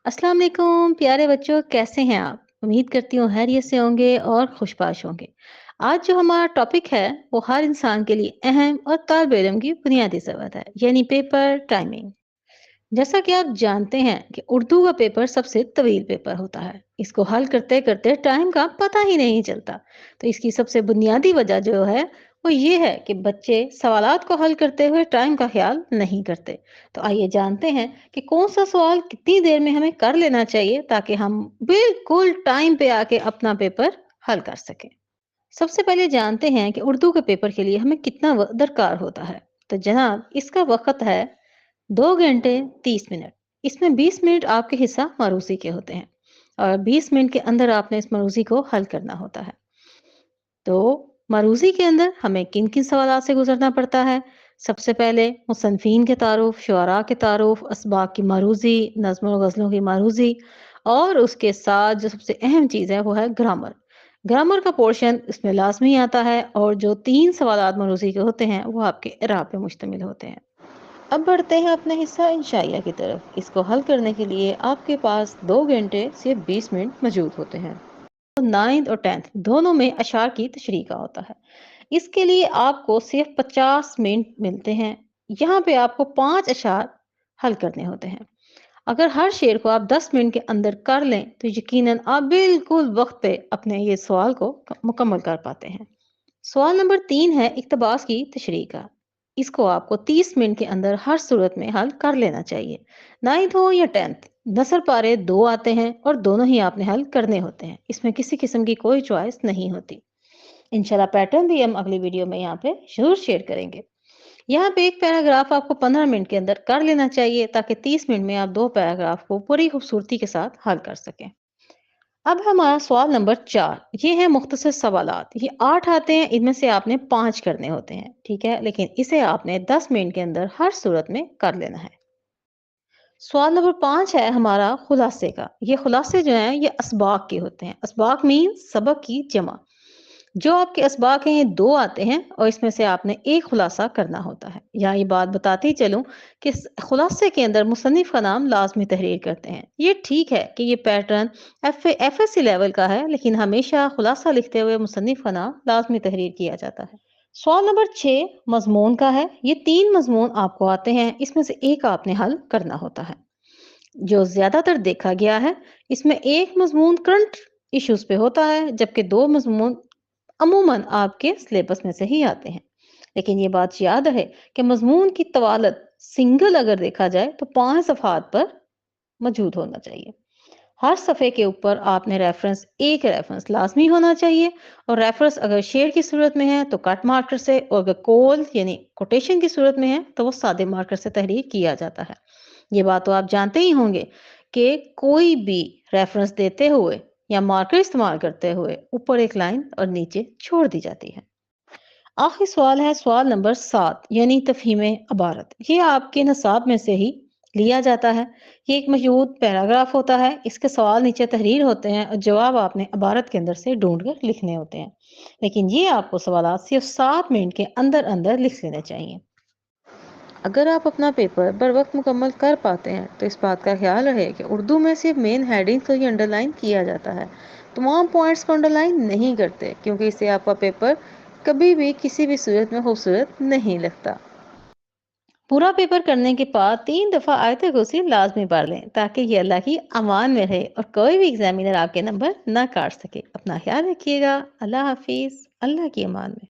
अस्सलाम वालेकुम प्यारे बच्चों, कैसे हैं आप? उम्मीद करती हूँ खैरियत से होंगे और खुशबाश होंगे। आज जो हमारा टॉपिक है वो हर इंसान के लिए अहम और तालिब इल्म की बुनियादी ज़रूरत है, यानी पेपर टाइमिंग। जैसा कि आप जानते हैं कि उर्दू का पेपर सबसे तवील पेपर होता है। इसको हल करते करते टाइम का पता ही नहीं चलता। तो इसकी सबसे बुनियादी वजह जो है वो ये है कि बच्चे सवालात को हल करते हुए टाइम का ख्याल नहीं करते। तो आइए जानते हैं कि कौन सा सवाल कितनी देर में हमें कर लेना चाहिए ताकि हम बिल्कुल टाइम पे आके अपना पेपर हल कर सकें। सबसे पहले जानते हैं कि उर्दू के पेपर के लिए हमें कितना वक्त दरकार होता है। तो जनाब, इसका वक्त है 2 घंटे 30 मिनट। इसमें 20 मिनट आपके हिस्सा मरूसी के होते हैं और 20 मिनट के अंदर आपने इस मरूसी को हल करना होता है। तो मरूसी के अंदर हमें किन किन सवालात से गुजरना पड़ता है? सबसे पहले मुसन्निफीन के तारुफ, शुअरा के तारुफ, असबाक की मरूजी, नज़्मों और गज़लों की मरूजी, और उसके साथ जो सबसे अहम चीज़ है वो है ग्रामर। ग्रामर का पोर्शन इसमें लाजमी आता है और जो 3 सवालात मरूसी के होते हैं वो आपके इराब पे मुश्तमिल होते हैं। अब बढ़ते हैं अपने हिस्सा इंशाइया की तरफ। इसको हल करने के लिए आपके पास 2 घंटे सिर्फ 20 मिनट मौजूद होते हैं। तो नाइन्थ और टेंथ दोनों में अशार की तशरीह का होता है। इसके लिए आपको सिर्फ 50 मिनट मिलते हैं। यहाँ पे आपको 5 अशार हल करने होते हैं। अगर हर शेर को आप 10 मिनट के अंदर कर लें तो यकीनन आप बिल्कुल वक्त पे अपने ये सवाल को मुकम्मल कर पाते हैं। सवाल नंबर 3 है इक्तबास की तशरीह का। इसको आपको 30 मिनट के अंदर हर सूरत में हल कर लेना चाहिए। नाइन्थ हो या टेंथ, नसर पारे 2 आते हैं और दोनों ही आपने हल करने होते हैं। इसमें किसी किस्म की कोई चॉइस नहीं होती। इंशाल्लाह पैटर्न भी हम अगली वीडियो में यहाँ पे जरूर शेयर करेंगे। यहाँ पे एक पैराग्राफ आपको 15 मिनट के अंदर कर लेना चाहिए ताकि 30 मिनट में आप 2 पैराग्राफ को पूरी खूबसूरती के साथ हल कर सकें। अब हमारा सवाल नंबर 4, ये है मुख्तसर सवालात। ये 8 आते हैं, इनमें से आपने 5 करने होते हैं, ठीक है, लेकिन इसे आपने 10 मिनट के अंदर हर सूरत में कर लेना है। सवाल नंबर 5 है हमारा खुलासे का। ये खुलासे जो हैं ये असबाक के होते हैं। असबाक मीन सबक की जमा। जो आपके असबाक हैं ये 2 आते हैं और इसमें से आपने एक खुलासा करना होता है। यहाँ ये बात बताती ही चलूं कि खुलासे के अंदर मुसन्निफ का नाम लाजमी तहरीर करते हैं। ये ठीक है कि ये पैटर्न एफएससी लेवल का है, लेकिन हमेशा खुलासा लिखते हुए मुसन्निफ का नाम लाजमी तहरीर किया जाता है। सवाल नंबर 6 मजमून का है। ये 3 मजमून आपको आते हैं, इसमें से एक आपने हल करना होता है। जो ज्यादातर देखा गया है, इसमें एक मजमून करंट इश्यूज पे होता है जबकि 2 मजमून अमूमन आपके सिलेबस में से ही आते हैं। लेकिन ये बात याद रहे कि मजमून की तवालत सिंगल अगर देखा जाए तो 5 सफ़हात पर मौजूद होना चाहिए। हर सफ़े के ऊपर आपने एक रेफरेंस लाजमी होना चाहिए, और रेफरेंस अगर शेर की सूरत में है तो कट मार्कर से, और अगर कोल यानी कोटेशन की सूरत में है तो वो सादे मार्कर से तहरीर किया जाता है। ये बात तो आप जानते ही होंगे कि कोई भी रेफरेंस देते हुए या मार्कर इस्तेमाल करते हुए ऊपर एक लाइन और नीचे छोड़ दी जाती है। आखिरी सवाल है सवाल नंबर 7, यानी तफहीम अबारत। ये आपके नसाब में से ही लिया जाता है। ये एक मौजूद पैराग्राफ होता है। इसके सवाल नीचे तहरीर होते हैं और जवाब आपने अबारत के अंदर से ढूंढ कर लिखने होते हैं। लेकिन ये आपको सवाल सिर्फ 7 मिनट के अंदर अंदर लिख लेने चाहिए। अगर आप अपना पेपर बर वक्त मुकम्मल कर पाते हैं तो इस बात का ख्याल रहे कि उर्दू में सिर्फ मेन हेडिंग को ही अंडरलाइन किया जाता है। तमाम पॉइंट्स को अंडरलाइन नहीं करते, क्योंकि इससे आपका पेपर कभी भी किसी भी सूरत में खूबसूरत नहीं लगता। पूरा पेपर करने के बाद 3 दफ़ा आयत कुर्सी लाजमी पढ़ लें ताकि ये अल्लाह की अमान में रहे और कोई भी एग्जामिनर आपके नंबर ना काट सके। अपना ख्याल रखिएगा। अल्लाह हाफिज। अल्लाह की अमान में।